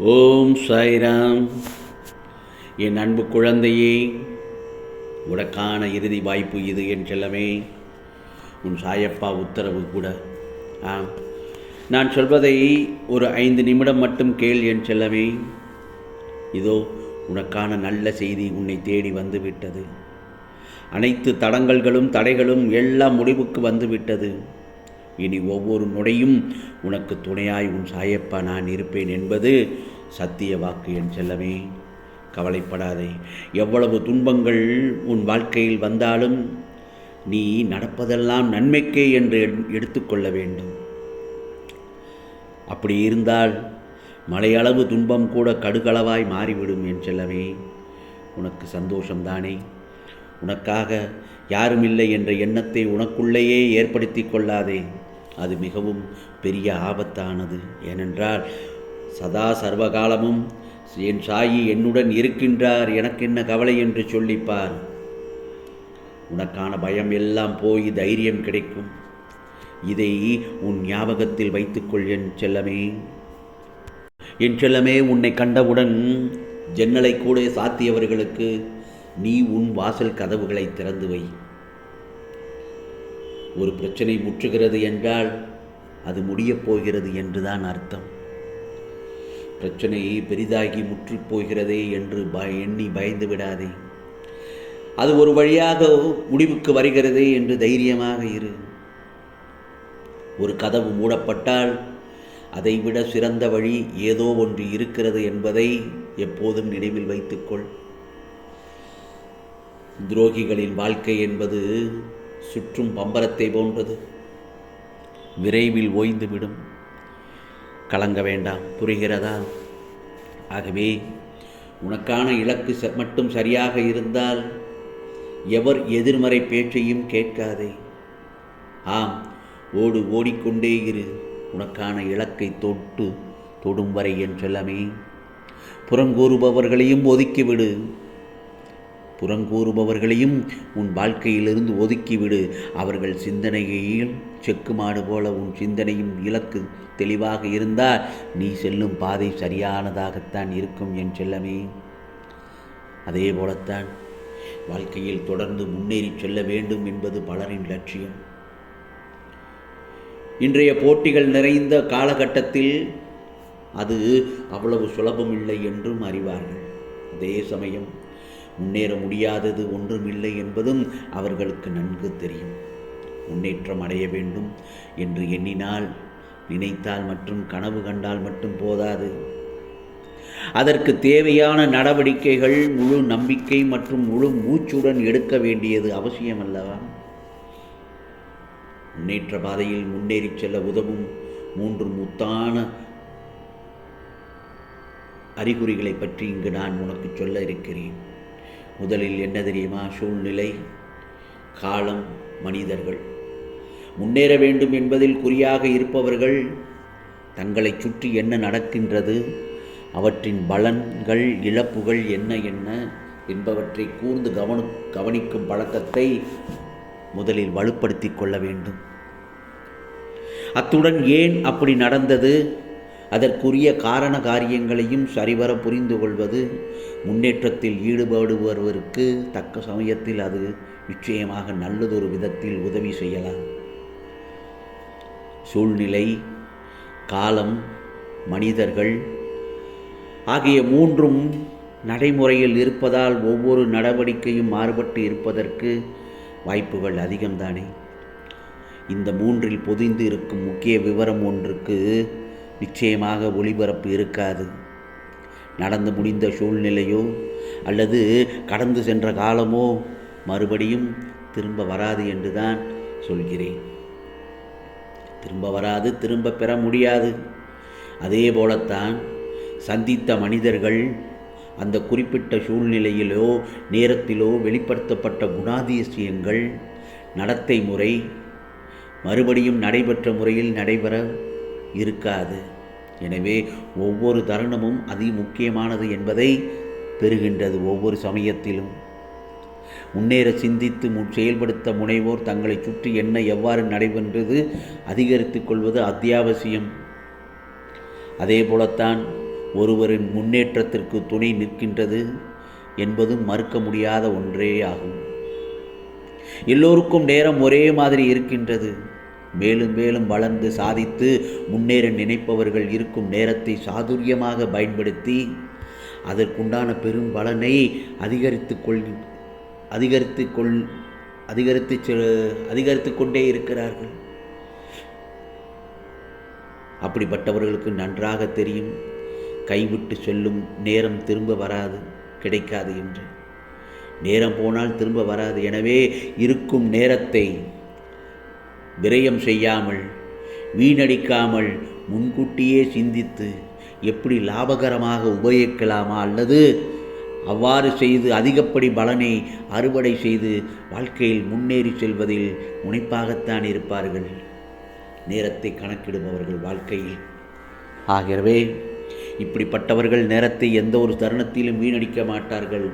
ஓம் சாய்ராம். என் அன்பு குழந்தையே, உனக்கான இறுதி வாய்ப்பு இது என் செல்லமே. உன் சாயப்பா உத்தரவு கூட. நான் சொல்வதை ஒரு 5 நிமிடம் மட்டும் கேள் என் செல்லமே. இதோ உனக்கான நல்ல செய்தி உன்னை தேடி வந்துவிட்டது. அனைத்து தடைகளும் எல்லாம் முடிவுக்கு வந்துவிட்டது. இனி ஒவ்வொரு நொடியும் உனக்கு துணையாய் உன் சாயப்பா நான் இருப்பேன் என்பது சத்திய வாக்கு என் செல்லமே. கவலைப்படாதே. எவ்வளவு துன்பங்கள் உன் வாழ்க்கையில் வந்தாலும் நீ நடப்பதெல்லாம் நன்மைக்கே என்று எடுத்துக்கொள்ள வேண்டும். அப்படி இருந்தால் மலையளவு துன்பம் கூட கடுகளவாய் மாறிவிடும் என் செல்லமே. உனக்கு சந்தோஷம்தானே? உனக்காக யாருமில்லை என்ற எண்ணத்தை உனக்குள்ளேயே ஏற்படுத்தி கொள்ளாதே. அது மிகவும் பெரிய ஆபத்தானது. ஏனென்றால் சதா சர்வகாலமும் என் சாயி என்னுடன் இருக்கின்றார், எனக்கென்ன கவலை என்று சொல்லிப்பார். உனக்கான பயம் எல்லாம் போய் தைரியம் கிடைக்கும். இதை உன் ஞாபகத்தில் வைத்துக்கொள் என் செல்லமே. என் செல்லமே, உன்னை கண்டவுடன் ஜன்னலை கூட சாத்தியவர்களுக்கு நீ உன் வாசல் கதவுகளை திறந்து வை. ஒரு பிரச்சனை முற்றுகிறது என்றால் அது முடியப் போகிறது என்றுதான் அர்த்தம். பிரச்சனை பெரிதாகி முற்றிப் போகிறதே என்று எண்ணி பயந்து விடாதே. அது ஒரு வழியாக முடிவுக்கு வருகிறதே என்று தைரியமாக இரு. ஒரு கதவு மூடப்பட்டால் அதைவிட சிறந்த வழி ஏதோ ஒன்று இருக்கிறது என்பதை எப்போதும் நினைவில் வைத்துக்கொள். துரோகிகளின் வாழ்க்கை என்பது சுற்றும் பம்பரத்தை போன்றது. விரைவில் ஓய்ந்துவிடும். கலங்க வேண்டாம். புரிகிறதா? ஆகவே உனக்கான இலக்கு மட்டும் சரியாக இருந்தால் எவர் எதிர்மறை பேச்சையும் கேட்காதே. ஓடிக்கொண்டே இரு. உனக்கான இலக்கை தொடும் வரை என் செல்லமே. புறங்கூறுபவர்களையும் ஒதுக்கிவிடு. புறங்கூறுபவர்களையும் உன் வாழ்க்கையிலிருந்து ஒதுக்கிவிடு. அவர்கள் சிந்தனையில் செக்குமாடு போல உன் சிந்தனையும் இலக்கு தெளிவாக இருந்தால் நீ செல்லும் பாதை சரியானதாகத்தான் இருக்கும் என் செல்லமே. அதே போலத்தான் வாழ்க்கையில் தொடர்ந்து முன்னேறி செல்ல வேண்டும் என்பது பலரின் லட்சியம். இன்றைய போட்டிகள் நிறைந்த காலகட்டத்தில் அது அவ்வளவு சுலபமில்லை என்றும் அறிவார்கள். அதே சமயம் முன்னேற முடியாதது ஒன்றுமில்லை என்பதும் அவர்களுக்கு நன்கு தெரியும். முன்னேற்றம் அடைய வேண்டும் என்று நினைத்தால் மற்றும் கனவு கண்டால் மட்டும் போதாது. அதற்கு தேவையான நடவடிக்கைகள் முழு நம்பிக்கை மற்றும் முழு மூச்சுடன் எடுக்க வேண்டியது அவசியம் அல்லவா? முன்னேற்ற பாதையில் முன்னேறி செல்ல உதவும் 3 முத்தான அறிகுறிகளை பற்றி இங்கு நான் உனக்கு சொல்ல இருக்கிறேன். முதலில் என்ன தெரியுமா? சூழ்நிலை, காலம், மனிதர்கள். முன்னேற வேண்டும் என்பதில் குறியாக இருப்பவர்கள் தங்களை சுற்றி என்ன நடக்கின்றது, அவற்றின் பலன்கள் இழப்புகள் என்ன என்பவற்றை கூர்ந்து கவனிக்கும் பழக்கத்தை முதலில் வலுப்படுத்தி கொள்ள வேண்டும். அத்துடன் ஏன் அப்படி நடந்தது, அதற்குரிய காரண காரியங்களையும் சரிவர புரிந்து கொள்வது முன்னேற்றத்தில் ஈடுபடுபவருக்கு தக்க சமயத்தில் அது நிச்சயமாக நல்லதொரு விதத்தில் உதவி செய்யலாம். சூழ்நிலை, காலம், மனிதர்கள் ஆகிய 3ம் நடைமுறையில் இருப்பதால் ஒவ்வொரு நடவடிக்கையும் மாறுபட்டு இருப்பதற்கு வாய்ப்புகள் அதிகம்தானே. இந்த 3இல் பொதிந்து இருக்கும் முக்கிய விவரம் ஒன்றுக்கு நிச்சயமாக ஒளிபரப்பு இருக்காது. நடந்து முடிந்த சூழ்நிலையோ அல்லது கடந்து சென்ற காலமோ மறுபடியும் திரும்ப வராது என்றுதான் சொல்கிறேன். திரும்ப வராது, திரும்ப பெற முடியாது. அதே போலத்தான் சந்தித்த மனிதர்கள் அந்த குறிப்பிட்ட சூழ்நிலையிலோ நேரத்திலோ வெளிப்படுத்தப்பட்ட குணாதிசயங்கள், நடத்தை முறை மறுபடியும் நடைபெற்ற முறையில் நடைபெற இருக்காது. எனவே ஒவ்வொரு தருணமும் அதி முக்கியமானது என்பதை பெறுகின்றது. ஒவ்வொரு சமயத்திலும் முன்னேற சிந்தித்து செயல்படுத்த முனைவோர் தங்களை சுற்றி என்ன எவ்வாறு நடைபெற்றது அதிகரித்து கொள்வது அத்தியாவசியம். அதே போலத்தான் ஒருவரின் முன்னேற்றத்திற்கு துணை நிற்கின்றது என்பதும் மறுக்க முடியாத ஒன்றே ஆகும். எல்லோருக்கும் நேரம் ஒரே மாதிரி இருக்கின்றது. மேலும் மேலும் வளர்ந்து சாதித்து முன்னேற நினைப்பவர்கள் இருக்கும் நேரத்தை சாதுரியமாக பயன்படுத்தி அதற்குண்டான பெரும் பலனை அதிகரித்து கொண்டே இருக்கிறார்கள். அப்படிப்பட்டவர்களுக்கு நன்றாக தெரியும், கைவிட்டு செல்லும் நேரம் திரும்ப வராது, கிடைக்காது என்று. நேரம் போனால் திரும்ப வராது. எனவே இருக்கும் நேரத்தை விரயம் செய்யாமல், வீணடிக்காமல், முன்கூட்டியே சிந்தித்து எப்படி லாபகரமாக உபயோகிக்கலாமா, அல்லது அவ்வாறு செய்து அதிகப்படி பலனை அறுவடை செய்து வாழ்க்கையில் முன்னேறி செல்வதில் முனைப்பாகத்தான் இருப்பார்கள் நேரத்தை கணக்கிடுபவர்கள் வாழ்க்கையில். ஆகவே இப்படிப்பட்டவர்கள் நேரத்தை எந்த ஒரு தருணத்திலும் வீணடிக்க மாட்டார்கள்.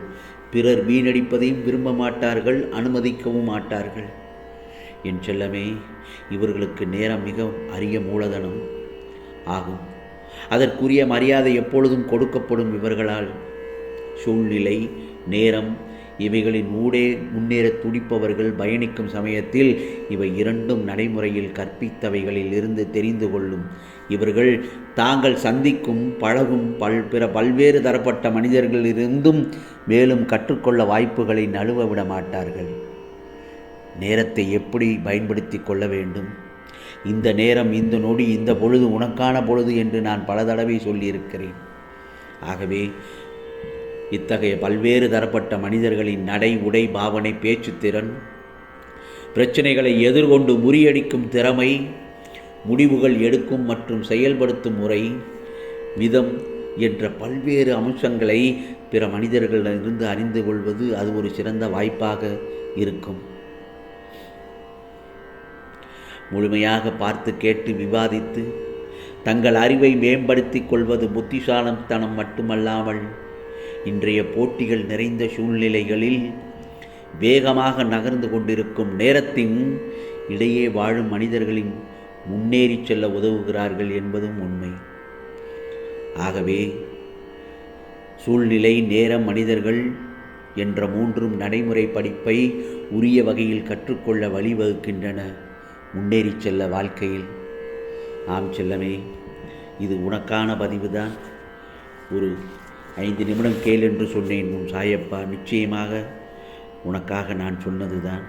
பிறர் வீணடிப்பதையும் விரும்ப மாட்டார்கள், அனுமதிக்கவும் மாட்டார்கள். என் செல்லமே, இவர்களுக்கு நேரம் மிக அரிய மூலதனம் ஆகும். அதற்குரிய மரியாதை எப்பொழுதும் கொடுக்கப்படும் இவர்களால். சூழ்நிலை, நேரம் இவைகளின் ஊடே முன்னேற துடிப்பவர்கள் பயணிக்கும் சமயத்தில் இவை இரண்டும் நடைமுறையில் கற்பித்தவைகளில் இருந்து தெரிந்து கொள்ளும் இவர்கள் தாங்கள் சந்திக்கும் பழகும் பல்வேறு தரப்பட்ட மனிதர்களிலிருந்தும் மேலும் கற்றுக்கொள்ள வாய்ப்புகளை நழுவ விட மாட்டார்கள். நேரத்தை எப்படி பயன்படுத்தி கொள்ள வேண்டும், இந்த நேரம், இந்த நொடி, இந்த பொழுது உனக்கான பொழுது என்று நான் பல தடவை சொல்லியிருக்கிறேன். ஆகவே இத்தகைய பல்வேறு தரப்பட்ட மனிதர்களின் நடை, உடை, பாவனை, பேச்சுத்திறன், பிரச்சனைகளை எதிர்கொண்டு முறியடிக்கும் திறமை, முடிவுகள் எடுக்கும் மற்றும் செயல்படுத்தும் முறை, விதம் என்ற பல்வேறு அம்சங்களை பிற மனிதர்களிலிருந்து அறிந்து கொள்வது அது ஒரு சிறந்த வாய்ப்பாக இருக்கும். முழுமையாக பார்த்து கேட்டு விவாதித்து தங்கள் அறிவை மேம்படுத்தி கொள்வது புத்திசாலித்தனம் மட்டுமல்லாமல் இன்றைய போட்டிகள் நிறைந்த சூழ்நிலைகளில் வேகமாக நகர்ந்து கொண்டிருக்கும் நேரத்தின் இடையே வாழும் மனிதர்களின் முன்னேறி செல்ல உதவுகிறார்கள் என்பதும் உண்மை. ஆகவே சூழ்நிலை, நேரம், மனிதர்கள் என்ற மூன்றும் நடைமுறை படிப்பை உரிய வகையில் கற்றுக்கொள்ள வழிவகுக்கின்றன முன்னேறி செல்ல வாழ்க்கையில். ஆம் செல்லமே, இது உனக்கான பதிவுதான். ஒரு 5 நிமிடம் கேள் என்று சொன்னேன் உன் சாயப்பா. நிச்சயமாக உனக்காக நான் சொன்னதுதான்.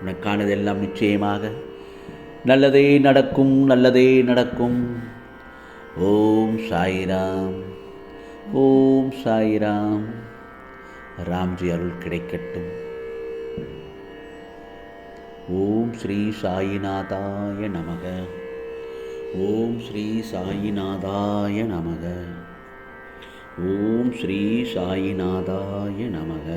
உனக்கானதெல்லாம் நிச்சயமாக நல்லதே நடக்கும், நல்லதே நடக்கும். ஓம் சாய்ராம், ஓம் சாய்ராம். ராம்ஜி அருள் கிடைக்கட்டும். ஓம் ஸ்ரீ சாயிநாதாய நமக. ஓம் ஸ்ரீ சாயிநாதாய நமக. ஓம் ஸ்ரீ சாயிநாதாய நமக.